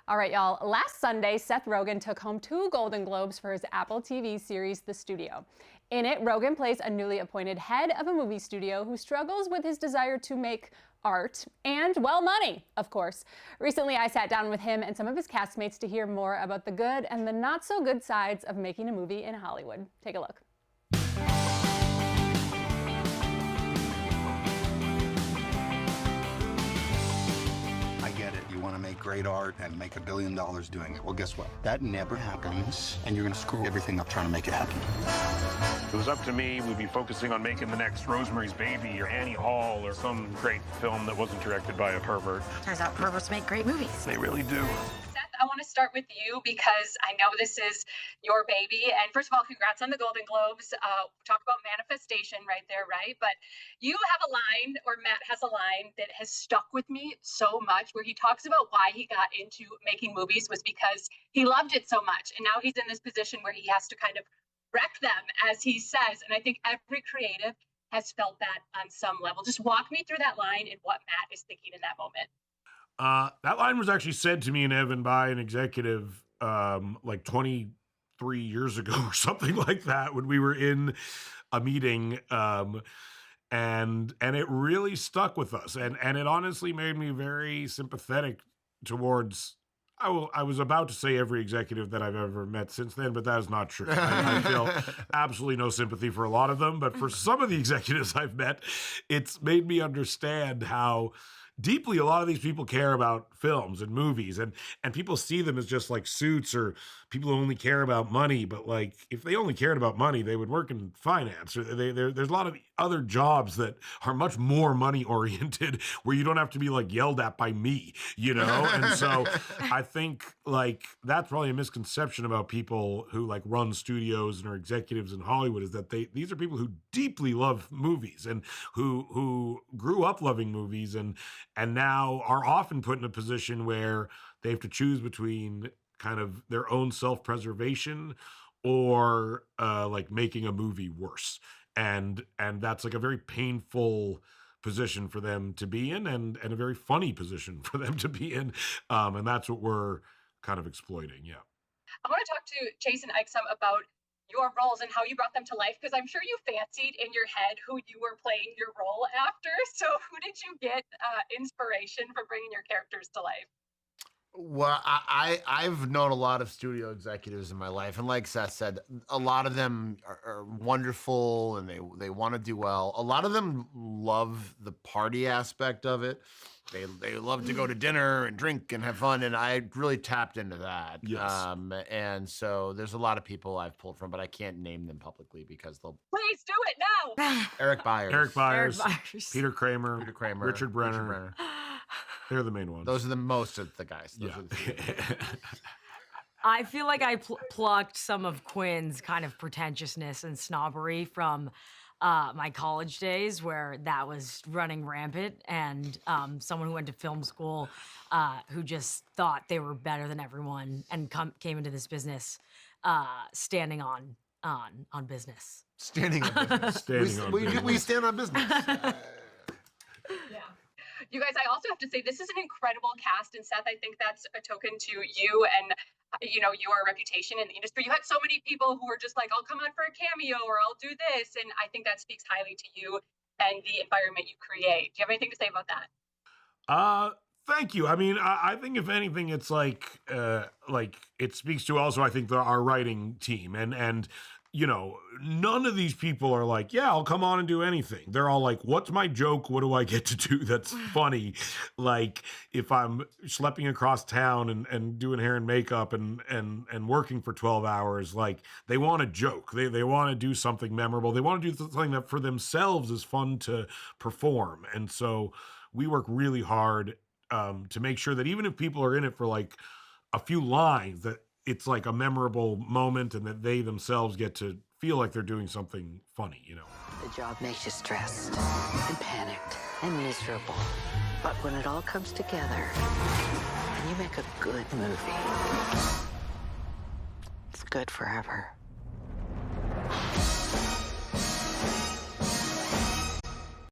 All right, y'all. Last Sunday, Seth Rogan took home 2 Golden Globes for his Apple TV series, The Studio. In it, Rogan plays a newly appointed head of a movie studio who struggles with his desire to make art and, well, money, of course. Recently, I sat down with him and some of his castmates to hear more about the good and the not so good sides of making a movie in Hollywood. Take a look. You want to make great art and make $1 billion doing it. Well, guess what? That never happens, and you're going to screw everything up trying to make it happen. If it was up to me, we'd be focusing on making the next Rosemary's Baby or Annie Hall or some great film that wasn't directed by a pervert. Turns out perverts make great movies. They really do. I want to start with you because I know this is your baby. And first of all, congrats on the Golden Globes. Talk about manifestation right there, right? But you have a line, or Matt has a line that has stuck with me so much, where he talks about why he got into making movies was because he loved it so much. And now he's in this position where he has to kind of wreck them, as he says. And I think every creative has felt that on some level. Just walk me through that line and what Matt is thinking in that moment. That line was actually said to me in Evan by an executive like 23 years ago or something like that, when we were in a meeting, and it really stuck with us, and it honestly made me very sympathetic towards. I was about to say every executive that I've ever met since then, but that is not true. I feel absolutely no sympathy for a lot of them, but for some of the executives I've met, it's made me understand how deeply a lot of these people care about films and movies, and people see them as just like suits or people who only care about money. But like, if they only cared about money, they would work in finance. Or there's a lot of other jobs that are much more money oriented, where you don't have to be like yelled at by me, you know? And so I think like that's probably a misconception about people who like run studios and are executives in Hollywood, is that these are people who deeply love movies and who grew up loving movies and now are often put in a position where they have to choose between kind of their own self-preservation or like making a movie worse. And that's like a very painful position for them to be in, and a very funny position for them to be in. And that's what we're kind of exploiting. Yeah. I want to talk to Jason Ike some about your roles and how you brought them to life, because I'm sure you fancied in your head who you were playing your role after. So who did you get inspiration for bringing your characters to life? Well, I've known a lot of studio executives in my life, and like Seth said, a lot of them are wonderful and they want to do well. A lot of them love the party aspect of it. They love to go to dinner and drink and have fun, and I really tapped into that. Yes. And so there's a lot of people I've pulled from, but I can't name them publicly because they'll. Please do it now. Eric Byers, Peter Kramer, Richard Brenner. They're the main ones. Those are the most of the guys. Yeah. I feel like I plucked some of Quinn's kind of pretentiousness and snobbery from my college days, where that was running rampant, and someone who went to film school who just thought they were better than everyone and came into this business standing on business. Standing on business. We stand on business. Yeah. You guys, I also have to say, this is an incredible cast. And Seth, I think that's a token to you and, you know, your reputation in the industry. You had so many people who were just like, I'll come on for a cameo or I'll do this. And I think that speaks highly to you and the environment you create. Do you have anything to say about that? Thank you. I mean, I think if anything, it's like it speaks to also, I think, our writing team and you know, none of these people are like, yeah, I'll come on and do anything. They're all like, what's my joke? What do I get to do that's funny? Like, if I'm schlepping across town and doing hair and makeup and working for 12 hours, like, they want a joke. They want to do something memorable. They want to do something that for themselves is fun to perform. And so we work really hard to make sure that even if people are in it for like a few lines, that it's like a memorable moment and that they themselves get to feel like they're doing something funny, you know? The job makes you stressed and panicked and miserable. But when it all comes together and you make a good movie, it's good forever.